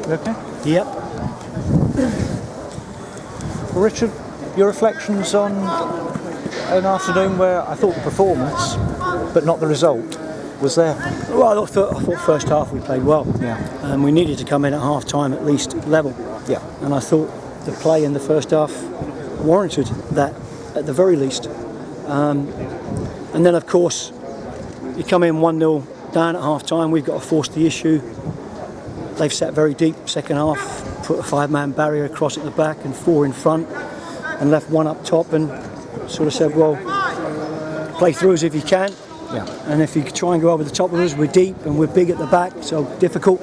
You okay? Yep. Well, Richard, your reflections on an afternoon where I thought the performance, but not the result, was there? Well, I thought first half we played well. Yeah. And we needed to come in at half time at least level. Yeah. And I thought the play in the first half warranted that at the very least. And then, of course, you come in 1-0 down at half time, we've got to force the issue. They've sat very deep second half, put a 5-man barrier across at the back and 4 in front, and left 1 up top, and sort of said, well, play through us if you can. Yeah. And if you try and go over the top of us, we're deep and we're big at the back, so difficult.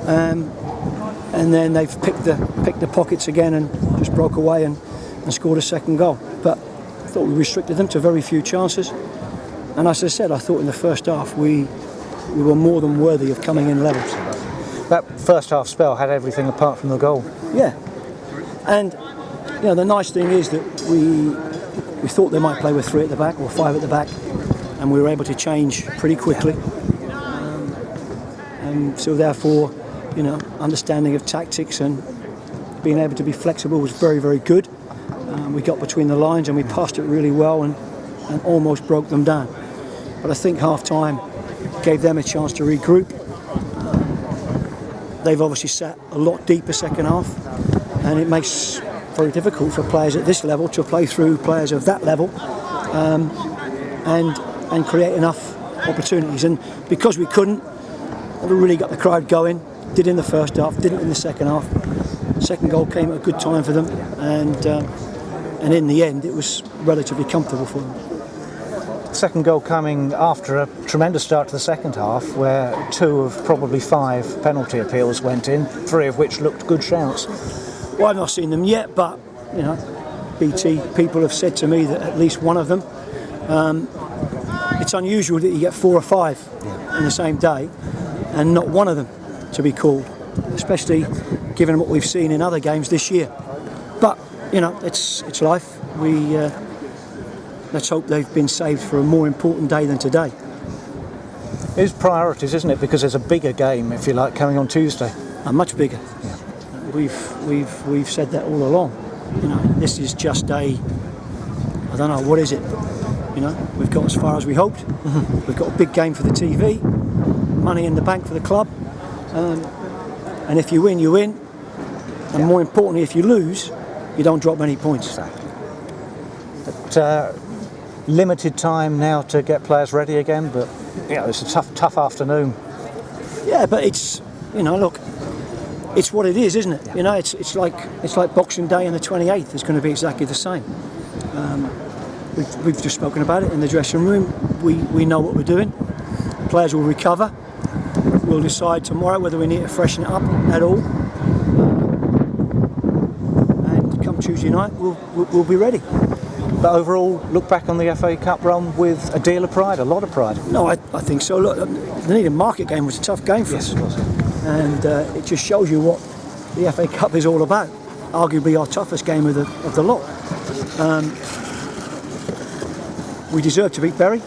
And then they've picked the pockets again and just broke away and scored a second goal. But I thought we restricted them to very few chances. And as I said, I thought in the first half we were more than worthy of coming in levels. That first half spell had everything apart from the goal. Yeah. And you know, the nice thing is that we thought they might play with 3 at the back or 5 at the back, and we were able to change pretty quickly. And so therefore, you know, understanding of tactics and being able to be flexible was very, very good. We got between the lines and we passed it really well and almost broke them down. But I think half-time gave them a chance to regroup. They've obviously sat a lot deeper second half, and it makes it very difficult for players at this level to play through players of that level and create enough opportunities. And because we couldn't, we really got the crowd going. Did in the first half, didn't in the second half. Second goal came at a good time for them, and in the end it was relatively comfortable for them. Second goal coming after a tremendous start to the second half, where 2 of probably 5 penalty appeals went in, 3 of which looked good shouts. Well, I've not seen them yet, but you know, BT people have said to me that at least one of them. It's unusual that you get 4 or 5 in the same day, and not one of them to be called, especially given what we've seen in other games this year. But you know, it's life. Let's hope they've been saved for a more important day than today. It's priorities, isn't it? Because there's a bigger game, if you like, coming on Tuesday. Much bigger. Yeah. We've said that all along. You know, this is just I don't know, what is it? You know, we've got as far as we hoped. We've got a big game for the TV, money in the bank for the club, and if you win, you win. And more importantly, if you lose, you don't drop any points. Exactly. But, limited time now to get players ready again, but you know, it's a tough afternoon. Yeah, but it's, you know, look, it's what it is, isn't it? Yeah. You know, it's like Boxing Day and the 28th is going to be exactly the same. We've just spoken about it in the dressing room. We know what we're doing. Players will recover. We'll decide tomorrow whether we need to freshen it up at all. And come Tuesday night, we'll be ready. But overall, look back on the FA Cup run with a deal of pride, a lot of pride. No, I think so. Look, the Needham Market game was a tough game for us. Yes, it was. And it just shows you what the FA Cup is all about. Arguably our toughest game of the lot. We deserved to beat Bury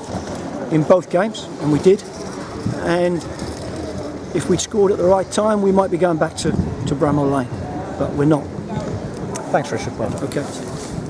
in both games, and we did. And if we'd scored at the right time, we might be going back to Bramall Lane, but we're not. Thanks, Richard. Well done. Okay.